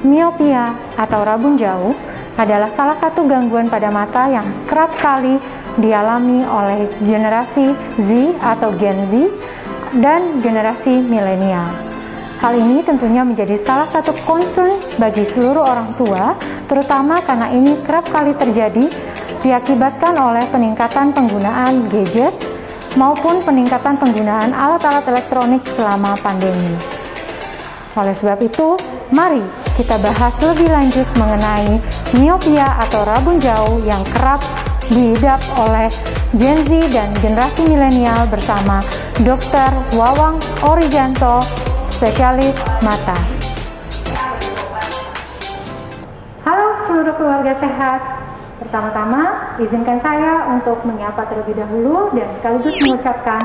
miopia atau rabun jauh adalah salah satu gangguan pada mata yang kerap kali dialami oleh generasi Z atau Gen Z dan generasi milenial. Hal ini tentunya menjadi salah satu concern bagi seluruh orang tua, terutama karena ini kerap kali terjadi diakibatkan oleh peningkatan penggunaan gadget maupun peningkatan penggunaan alat-alat elektronik selama pandemi. Oleh sebab itu, mari kita bahas lebih lanjut mengenai miopia atau rabun jauh yang kerap diidap oleh Gen Z dan generasi milenial bersama Dr. Wawang Orijanto, spesialis mata. Halo seluruh keluarga sehat. Pertama-tama, izinkan saya untuk menyapa terlebih dahulu dan sekaligus mengucapkan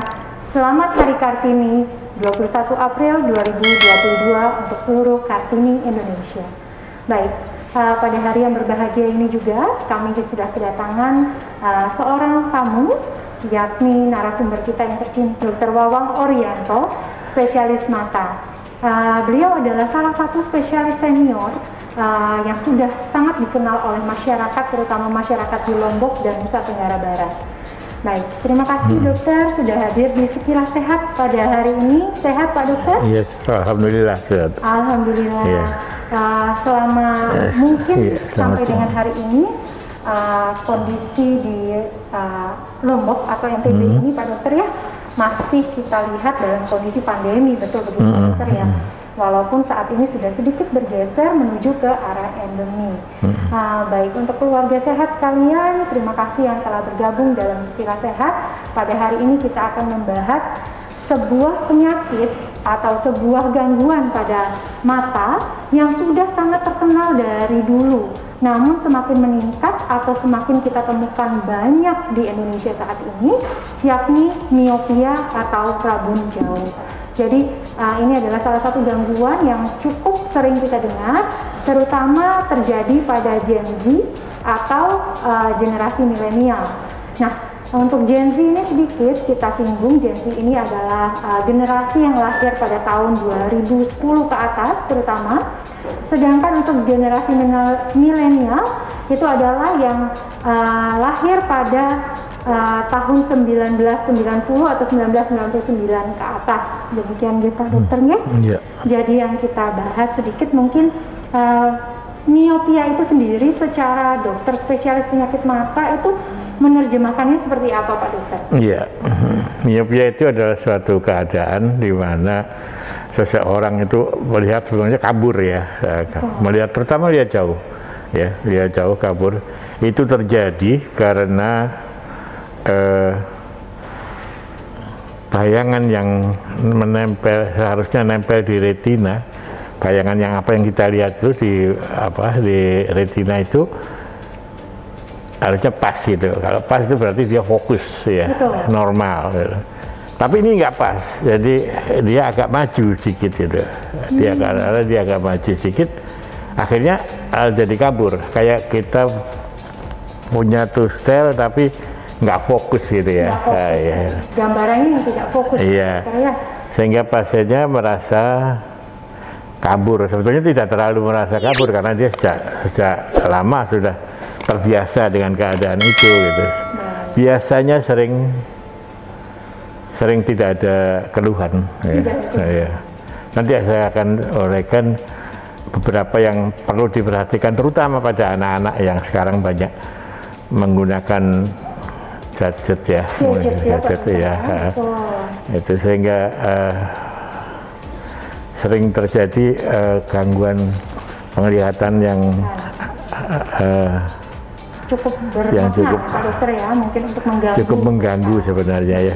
Selamat Hari Kartini 21 April 2022 untuk seluruh Kartini Indonesia. Baik, pada hari yang berbahagia ini juga kami sudah kedatangan seorang tamu, yakni narasumber kita yang tercinta, Dr. Wawang Orijanto, spesialis mata. Beliau adalah salah satu spesialis senior yang sudah sangat dikenal oleh masyarakat, terutama masyarakat di Lombok dan Nusa Tenggara Barat. Baik, terima kasih dokter sudah hadir di Sekilas Sehat pada hari ini. Sehat Pak Dokter? Iya, alhamdulillah sehat. Alhamdulillah. Iya. Selama mungkin sampai selamat dengan hari ini kondisi di Lombok atau NTB ini Pak Dokter ya masih kita lihat dalam kondisi pandemi, betul begitu Pak Dokter ya. Walaupun saat ini sudah sedikit bergeser menuju ke arah endemi. Baik, untuk keluarga sehat sekalian, terima kasih yang telah bergabung dalam Sekilas Sehat. Pada hari ini kita akan membahas sebuah penyakit atau sebuah gangguan pada mata yang sudah sangat terkenal dari dulu. Namun semakin meningkat atau semakin kita temukan banyak di Indonesia saat ini, yakni miopia atau rabun jauh. Jadi ini adalah salah satu gangguan yang cukup sering kita dengar, terutama terjadi pada Gen Z atau generasi milenial. Nah, untuk Gen Z ini sedikit kita singgung. Gen Z ini adalah generasi yang lahir pada tahun 2010 ke atas terutama. Sedangkan untuk generasi milenial itu adalah yang lahir pada tahun 1990 atau 1999 ke atas. Demikian kita dokternya. Jadi yang kita bahas sedikit mungkin miopia itu sendiri secara dokter spesialis penyakit mata itu menerjemahkannya seperti apa Pak Dokter? Iya, miopia itu adalah suatu keadaan di mana seseorang itu melihat sebenarnya kabur ya, melihat pertama lihat jauh, ya lihat jauh kabur. Itu terjadi karena bayangan yang menempel, seharusnya nempel di retina, bayangan yang apa yang kita lihat itu di retina itu harusnya pas gitu. Kalau pas itu berarti dia fokus ya. Betul. Normal gitu. Tapi ini nggak pas, jadi dia agak maju sedikit gitu. Dia agak maju sedikit, akhirnya jadi kabur. Kayak kita punya tustel tapi nggak fokus gitu ya. Ya. Gambarannya tidak fokus. Iya. Sehingga pasiennya merasa kabur. Sebetulnya tidak terlalu merasa kabur karena dia sejak lama sudah terbiasa dengan keadaan itu gitu. Biasanya sering tidak ada keluhan. Ya. Nanti saya akan uraikan beberapa yang perlu diperhatikan, terutama pada anak-anak yang sekarang banyak menggunakan gadget ya, itu sehingga sering terjadi gangguan penglihatan yang cukup Pak Dokter ya, mungkin untuk mengganggu. Cukup mengganggu sebenarnya ya.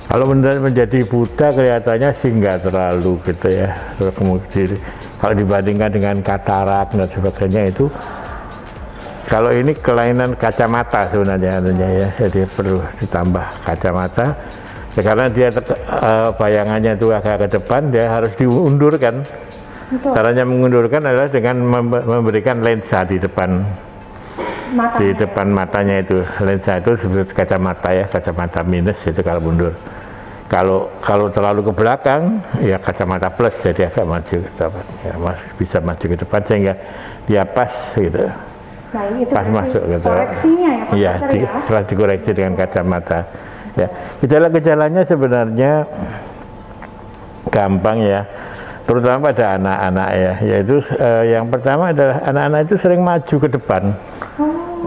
Kalau menjadi buta kelihatannya sih nggak terlalu gitu ya. Kemudian kalau dibandingkan dengan katarak dan sebagainya itu, kalau ini kelainan kacamata sebenarnya ya, jadi perlu ditambah kacamata. Ya, karena dia bayangannya itu agak ke depan, dia harus diundurkan. Betul. Caranya mengundurkan adalah dengan memberikan lensa di depan matanya itu. Lensa itu seperti kacamata ya, kacamata minus itu kalau mundur. Kalau terlalu ke belakang, ya kacamata plus, jadi agak maju ke depan, ya bisa maju ke depan sehingga dia pas gitu. Nah, itu pas masuk gitu. Koreksinya ya Pak Iya, Dokter ya. setelah dikoreksi dengan kacamata. Ya, gejala-gejalanya sebenarnya gampang ya, terutama pada anak-anak ya. Yaitu yang pertama adalah anak-anak itu sering maju ke depan.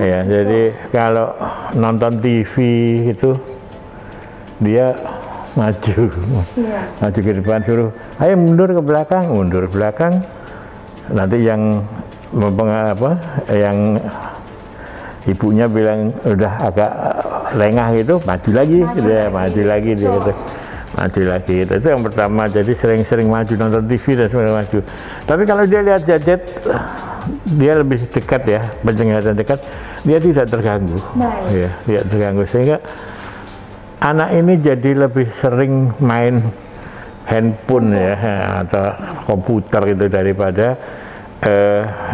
Ya, jadi kalau nonton TV itu dia maju, maju ke depan, suruh ayo mundur ke belakang, nanti yang yang ibunya bilang udah agak lengah gitu, maju lagi gitu ya, maju lagi dia gitu, maju lagi gitu. Itu yang pertama, jadi sering-sering maju nonton TV dan sering maju. Tapi kalau dia lihat gadget, dia lebih dekat ya, penglihatan dekat, dia tidak terganggu, ya, tidak terganggu, sehingga anak ini jadi lebih sering main handphone ya atau komputer gitu daripada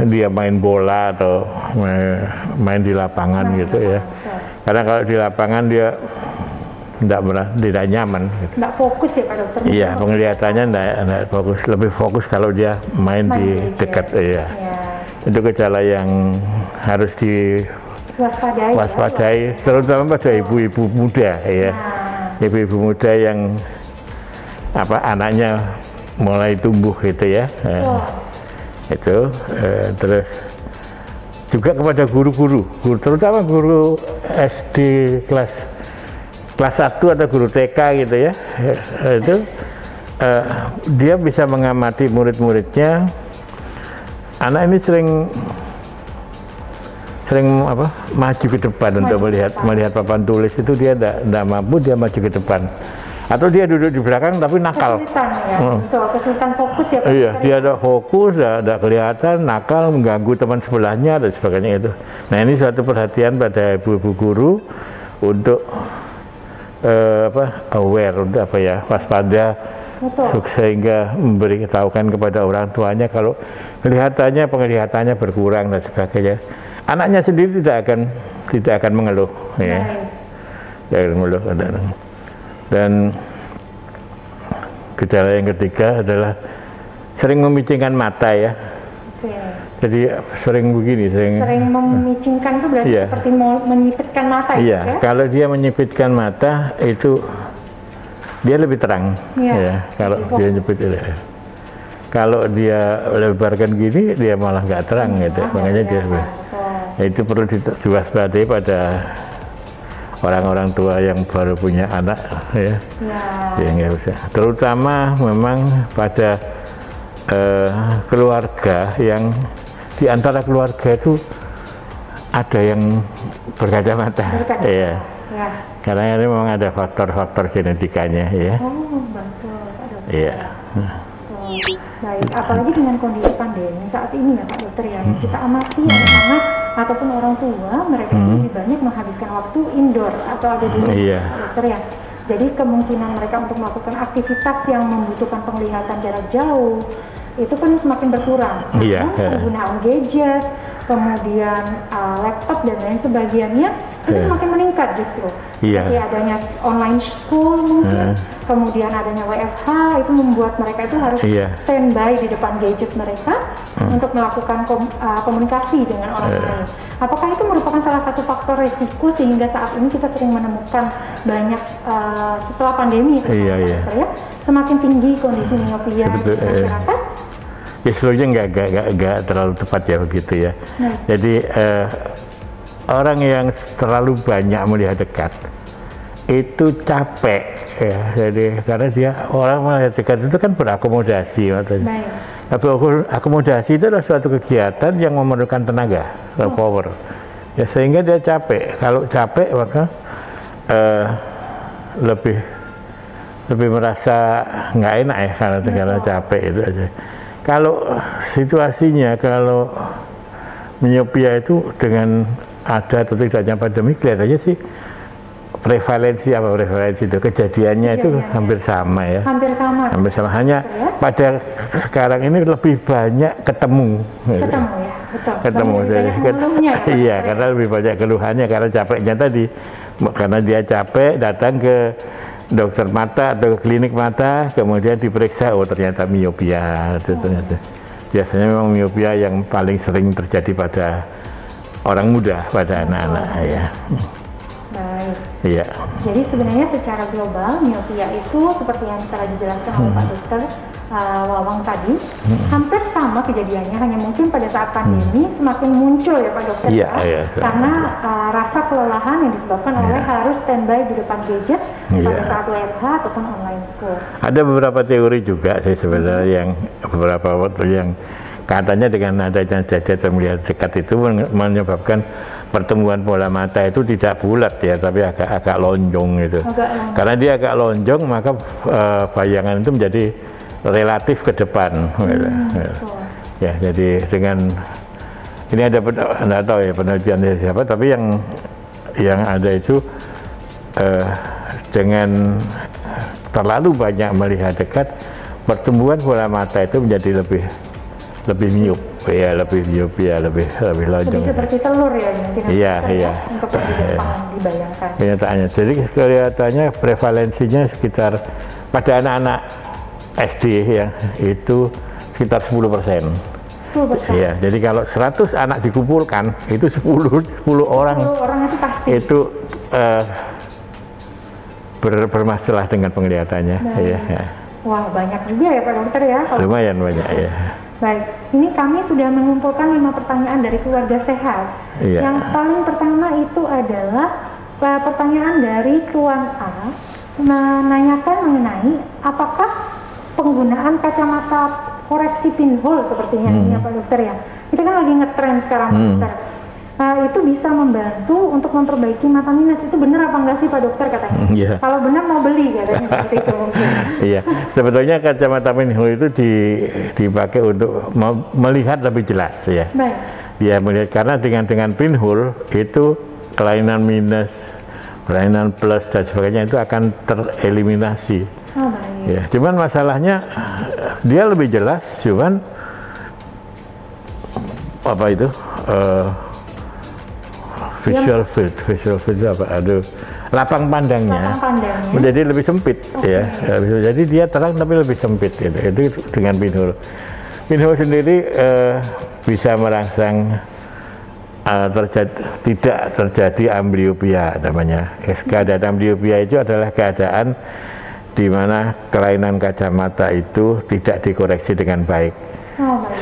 dia main bola atau main di lapangan gitu ya. Karena kalau di lapangan dia tidak nyaman. Tidak fokus ya Pak Dokter? Iya, penglihatannya tidak fokus, lebih fokus kalau dia main di dekat ya. Itu gejala yang harus waspadai, terutama pada ibu-ibu muda ya, ibu-ibu muda yang anaknya mulai tumbuh gitu ya, itu terus juga kepada guru-guru, terutama guru SD kelas 1 atau guru TK gitu ya, itu dia bisa mengamati murid-muridnya. Anak ini sering maju ke depan untuk melihat papan tulis itu, dia tidak mampu, dia maju ke depan, atau dia duduk di belakang tapi nakal. Kesulitan fokus ya Pak? Iya, dia ada fokus, ada kelihatan, nakal, mengganggu teman sebelahnya dan sebagainya itu. Nah, ini satu perhatian pada ibu-ibu guru untuk aware, untuk waspada, sehingga memberitahukan kepada orang tuanya kalau penglihatannya berkurang dan sebagainya. Anaknya sendiri tidak akan mengeluh ya. Tidak mengeluh. Dan gejala yang ketiga adalah sering memicingkan mata ya. Jadi sering begini, sering memicingkan itu berarti seperti menyipitkan mata ya. Kalau dia menyipitkan mata itu dia lebih terang ya. Kalau dia nyipit itu. Kalau dia lebarkan gini, dia malah nggak terang gitu. Makanya dia itu perlu diwaspadai pada orang-orang tua yang baru punya anak ya. Nggak usah. Terutama memang pada keluarga yang di antara keluarga itu ada yang berkacamata, ya. Karena ini memang ada faktor-faktor genetikanya ya. Betul, Pak Dokter. Iya. Baik, apalagi dengan kondisi pandemi saat ini ya Pak Dokter ya, kita amati anak-anak ataupun orang tua mereka lebih banyak menghabiskan waktu indoor atau ada di rumah Pak Dokter ya. Jadi kemungkinan mereka untuk melakukan aktivitas yang membutuhkan penglihatan jarak jauh itu kan semakin berkurang. Penggunaan gadget, kemudian laptop dan lain sebagainya itu semakin meningkat justru. Jadi adanya online school mungkin, kemudian adanya WFH itu membuat mereka itu harus standby di depan gadget mereka untuk melakukan komunikasi dengan orang lain. Apakah itu merupakan salah satu faktor risiko sehingga saat ini kita sering menemukan banyak setelah pandemi semakin tinggi kondisi miopia di masyarakat? Ya, sebenarnya nggak terlalu tepat ya begitu ya. Jadi orang yang terlalu banyak melihat dekat itu capek ya. Jadi karena dia orang melihat dekat itu kan berakomodasi maksudnya. Akomodasi itu adalah suatu kegiatan yang memerlukan tenaga, power. Ya, sehingga dia capek. Kalau capek maka lebih merasa nggak enak ya karena capek itu aja. Kalau situasinya, kalau miopia itu dengan ada atau tidaknya pandemi, kelihatannya sih prevalensi itu kejadiannya itu hampir sama ya. Hampir sama. Hanya pada sekarang ini lebih banyak ketemu ya, betul. Iya, karena lebih banyak keluhannya karena capeknya tadi. Karena dia capek datang ke dokter mata atau klinik mata, kemudian diperiksa, oh ternyata miopia. Ternyata. Biasanya memang miopia yang paling sering terjadi pada orang muda, pada anak-anak ya. Baik. Iya. Jadi sebenarnya secara global miopia itu seperti yang telah dijelaskan oleh Pak Dokter Wawang tadi, hampir sama kejadiannya, hanya mungkin pada saat pandemi semakin muncul ya Pak Dokter, karena rasa kelelahan yang disebabkan oleh harus standby di depan gadget pada saat WFH ataupun online school. Ada beberapa teori juga sih sebenarnya yang beberapa waktu yang katanya dengan adanya jajet termelihat dekat itu menyebabkan pertumbuhan bola mata itu tidak bulat ya, tapi agak lonjong gitu. Karena dia agak lonjong, maka bayangan itu menjadi relatif ke depan. Ya, jadi dengan ini ada anda tahu ya penelitian dari siapa, tapi yang ada itu dengan terlalu banyak melihat dekat, pertumbuhan bola mata itu menjadi lebih miup, ya lebih miopia, lebih lonjong. Jadi seperti telur ya, iya. Untuk dibayangkan. Kenyataannya, jadi kelihatannya prevalensinya sekitar pada anak-anak SD ya itu sekitar 10%. 10%. Iya, jadi kalau 100 anak dikumpulkan itu 10 orang. 10 orang itu pasti. Itu bermasalah dengan penglihatannya. Iya. Wah, banyak juga ya Pak Dokter ya. Lumayan banyak ya. Baik, ini kami sudah mengumpulkan 5 pertanyaan dari keluarga sehat. Iya. Yang paling pertama itu adalah pertanyaan dari Tuan A menanyakan mengenai apakah penggunaan kacamata koreksi pinhole sepertinya ini ya Pak Dokter ya. Itu kan lagi ngetren sekarang Pak Dokter. Itu bisa membantu untuk memperbaiki mata minus. Itu benar apa enggak sih Pak Dokter katanya? Kalau benar mau beli katanya seperti itu mungkin. Iya, sebetulnya kacamata pinhole itu dipakai untuk melihat lebih jelas ya. Baik. Ya melihat, karena dengan pinhole itu kelainan minus, kelainan plus dan sebagainya itu akan tereliminasi. Oh, baik. Ya, cuman masalahnya dia lebih jelas, cuman apa itu visual field apa? Aduh, lapang pandangnya menjadi lebih sempit ya. Jadi dia terang tapi lebih sempit gitu. Itu dengan pinhole. Pinhole sendiri bisa merangsang tidak terjadi amblyopia namanya. Keadaan amblyopia itu adalah keadaan di mana kelainan kacamata itu tidak dikoreksi dengan baik,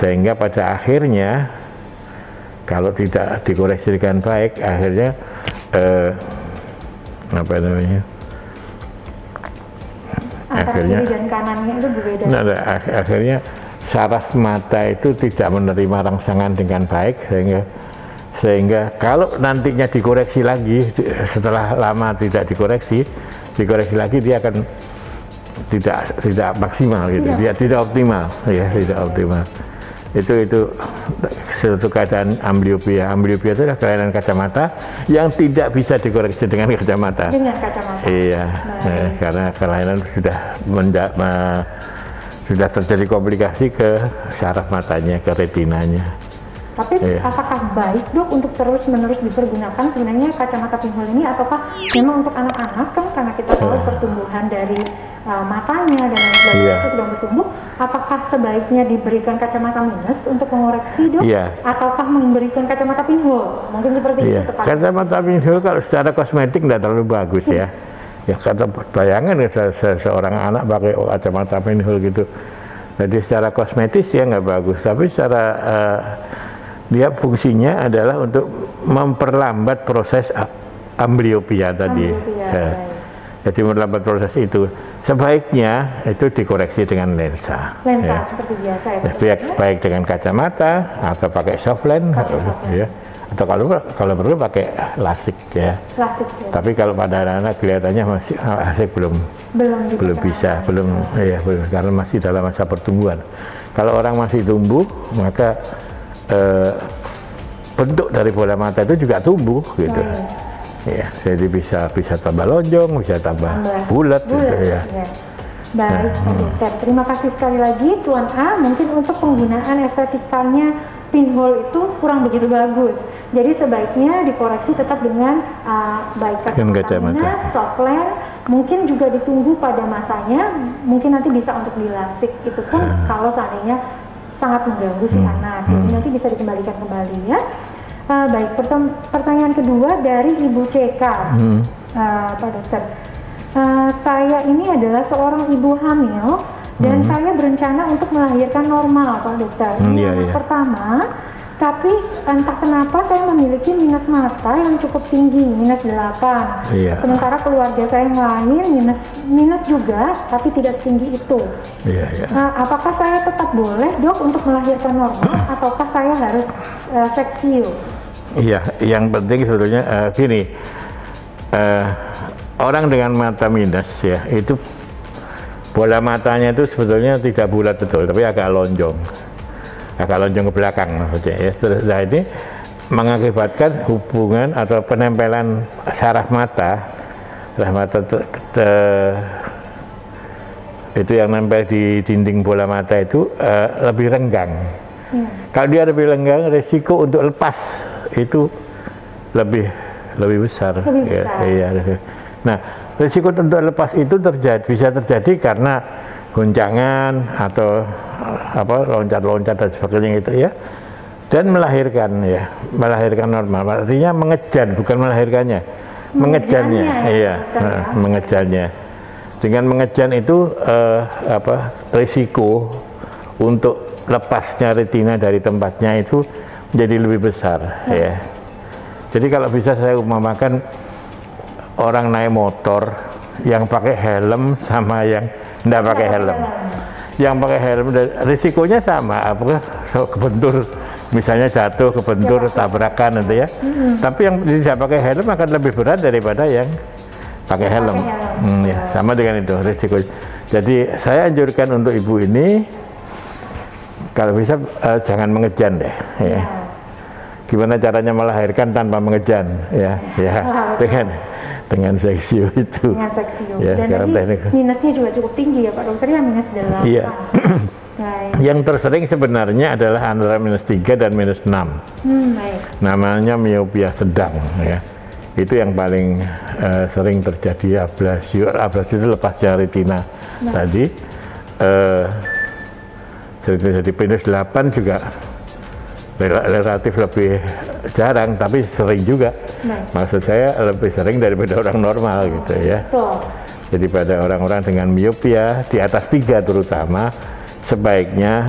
sehingga pada akhirnya kalau tidak dikoreksi dengan baik, akhirnya apa namanya? Akhirnya kiri dan kanannya itu berbeda. Akhirnya saraf mata itu tidak menerima rangsangan dengan baik, sehingga kalau nantinya dikoreksi lagi, setelah lama tidak dikoreksi lagi, dia akan tidak maksimal gitu, dia tidak optimal ya, tidak optimal. Itu suatu keadaan amblyopia. Amblyopia itu adalah kelainan kacamata yang tidak bisa dikoreksi dengan kacamata. Iya, karena kelainan sudah terjadi komplikasi ke saraf matanya, ke retinanya. Tapi apakah baik Dok untuk terus-menerus dipergunakan sebenarnya kacamata pinhole ini, ataukah memang untuk anak-anak kan, karena kita tahu pertumbuhan dari matanya dan lain sebagainya itu sedang bertumbuh, apakah sebaiknya diberikan kacamata minus untuk mengoreksi Dok, ataukah memberikan kacamata pinhole? Mungkin seperti itu tepat. Kacamata pinhole kalau secara kosmetik tidak terlalu bagus ya. Ya kata bayangan seorang anak pakai kacamata pinhole gitu. Jadi secara kosmetis ya nggak bagus, tapi secara dia fungsinya adalah untuk memperlambat proses amblyopia tadi. Jadi memperlambat proses itu. Sebaiknya itu dikoreksi dengan lensa. Lensa seperti biasa ya. Baik dengan kacamata atau pakai soft lens, ya. Atau kalau perlu pakai lasik ya. Lasik ya. Tapi kalau pada anak-anak kelihatannya masih belum bisa, belum karena masih dalam masa pertumbuhan. Kalau orang masih tumbuh, maka bentuk dari bola mata itu juga tumbuh gitu. Ya, jadi bisa tambah lonjong, bisa tambah bulat gitu ya. Baik, Dokter. Terima kasih sekali lagi Tuan A. Mungkin untuk penggunaan estetikanya pinhole itu kurang begitu bagus. Jadi sebaiknya dikoreksi tetap dengan baik kacamata minus, soft lens, mungkin juga ditunggu pada masanya, mungkin nanti bisa untuk dilasik, itu pun kalau seandainya sangat mengganggu si anak, jadi nanti bisa dikembalikan kembali ya. Baik, pertanyaan kedua dari Ibu CK, Pak Dokter. Saya ini adalah seorang ibu hamil dan saya berencana untuk melahirkan normal, Pak Dokter. Ini pertama, tapi entah kenapa saya memiliki minus mata yang cukup tinggi, minus 8. Sementara keluarga saya yang lain minus juga, tapi tidak setinggi itu. Apakah saya tetap boleh, Dok, untuk melahirkan normal, ataukah saya harus seksio? Iya, yang penting sebetulnya gini, orang dengan mata minus ya, itu bola matanya itu sebetulnya tidak bulat betul, tapi agak lonjong ke belakang maksudnya ya. Setelah ini mengakibatkan hubungan atau penempelan saraf mata itu yang nempel di dinding bola mata itu lebih renggang. Kalau dia lebih renggang, resiko untuk lepas itu lebih besar. Nah, resiko untuk lepas itu bisa terjadi karena goncangan atau loncat-loncat dan sebagainya gitu ya, dan melahirkan normal, artinya mengejan, bukan melahirkannya, mengejannya. Mengejannya. Dengan mengejan itu risiko untuk lepasnya retina dari tempatnya itu menjadi lebih besar ya. Jadi kalau bisa saya umpamakan orang naik motor yang pakai helm sama yang tidak pakai helm. Yang pakai helm risikonya sama, apakah kebentur, misalnya jatuh, kebentur, tabrakan nanti ya. Tapi yang tidak pakai helm akan lebih berat daripada yang pakai helm. Sama dengan itu risiko. Jadi saya anjurkan untuk ibu ini kalau bisa jangan mengejan deh. Ya. Gimana caranya melahirkan tanpa mengejan? Dengan seksio itu. Dengan seksio. Dan tadi minusnya juga cukup tinggi ya Pak Dokter ya, minus 8. Iya. Yang tersering sebenarnya adalah antara minus 3 dan minus 6. Namanya miopia sedang ya. Itu yang paling sering terjadi, ablasi itu lepasnya retina tadi. Jadi minus 8 juga relatif lebih jarang, tapi sering juga. Maksud saya lebih sering daripada orang normal gitu ya. Jadi pada orang-orang dengan miopia di atas 3 terutama, sebaiknya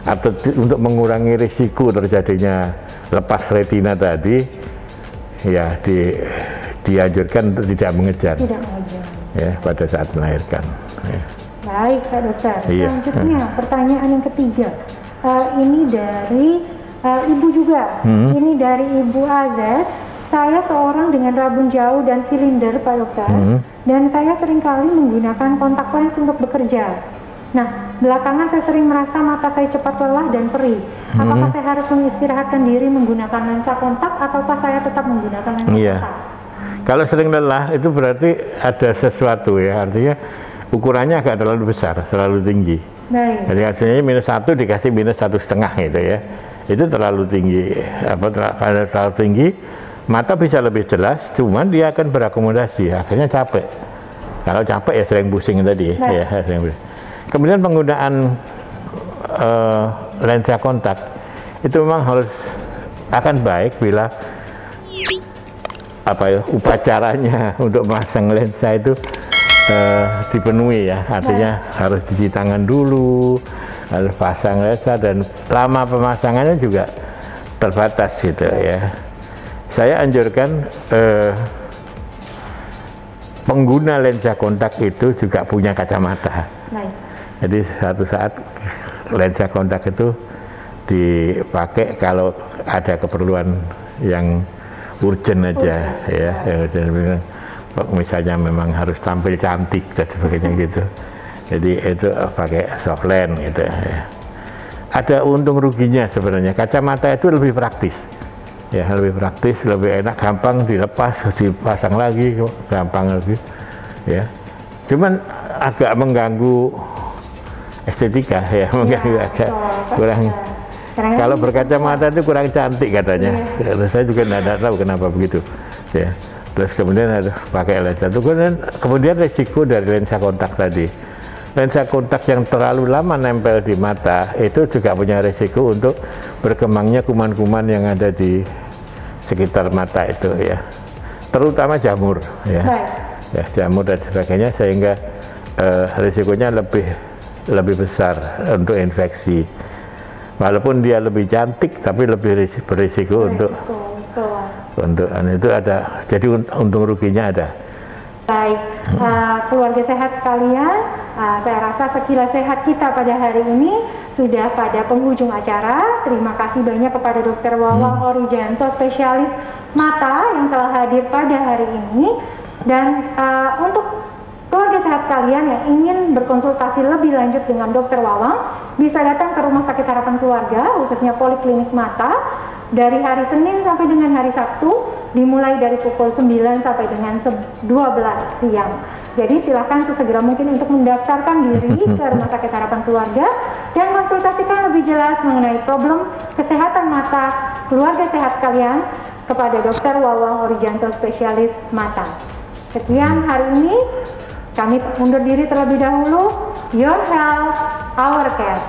atau untuk mengurangi risiko terjadinya lepas retina tadi ya dianjurkan untuk tidak mengejan ya pada saat melahirkan ya. Baik Pak Dokter. Selanjutnya pertanyaan yang ketiga, ini dari ibu juga. Ini dari Ibu AZ. Saya seorang dengan rabun jauh dan silinder Pak Dokter, dan saya seringkali menggunakan kontak lens untuk bekerja. Nah, belakangan saya sering merasa mata saya cepat lelah dan perih. Apakah saya harus mengistirahatkan diri menggunakan lensa kontak, ataukah saya tetap menggunakan lensa kontak? Kalau sering lelah itu berarti ada sesuatu ya, artinya ukurannya agak terlalu besar, terlalu tinggi. Jadi hasilnya minus 1 dikasih minus 1,5 gitu ya. Itu terlalu tinggi. Kalau terlalu tinggi, mata bisa lebih jelas, cuman dia akan berakomodasi, akhirnya capek. Kalau capek ya sering pusing tadi ya, sering pusing. Kemudian penggunaan lensa kontak itu memang akan baik bila upacaranya untuk memasang lensa itu dipenuhi ya, artinya harus cuci tangan dulu, harus pasang lensa, dan lama pemasangannya juga terbatas gitu ya. Saya anjurkan pengguna lensa kontak itu juga punya kacamata. Jadi suatu saat lensa kontak itu dipakai kalau ada keperluan yang urgent aja ya, misalnya memang harus tampil cantik dan sebagainya gitu. Jadi itu pakai soft lens gitu ya. Ada untung ruginya sebenarnya. Kacamata itu lebih praktis. Ya, lebih praktis, lebih enak, gampang dilepas, dipasang lagi, gampang lagi. Ya. Cuman agak mengganggu estetika ya, mengganggu agak kurang. Kalau berkacamata itu kurang cantik katanya. Saya juga tidak tahu kenapa begitu. Ya. Terus kemudian harus pakai lensa. Kemudian resiko dari lensa kontak tadi. Lensa kontak yang terlalu lama nempel di mata itu juga punya resiko untuk berkembangnya kuman-kuman yang ada di sekitar mata itu ya. Terutama jamur ya. Ya, jamur dan sebagainya, sehingga risikonya lebih besar untuk infeksi. Walaupun dia lebih cantik, tapi lebih berisiko untuk itu ada. Jadi untung ruginya ada. Baik, keluarga sehat sekalian, saya rasa sekilas sehat kita pada hari ini sudah pada penghujung acara. Terima kasih banyak kepada Dr. Wawang Orijanto, spesialis mata yang telah hadir pada hari ini. Dan untuk keluarga sehat sekalian yang ingin berkonsultasi lebih lanjut dengan Dr. Wawang, bisa datang ke Rumah Sakit Harapan Keluarga, khususnya Poliklinik Mata, dari hari Senin sampai dengan hari Sabtu, dimulai dari pukul 9 sampai dengan 12 siang. Jadi silakan sesegera mungkin untuk mendaftarkan diri ke Rumah Sakit Harapan Keluarga dan konsultasikan lebih jelas mengenai problem kesehatan mata keluarga sehat sekalian kepada Dr. Wawang Orijanto, spesialis mata. Sekian hari ini, kami undur diri terlebih dahulu. Your health, our care.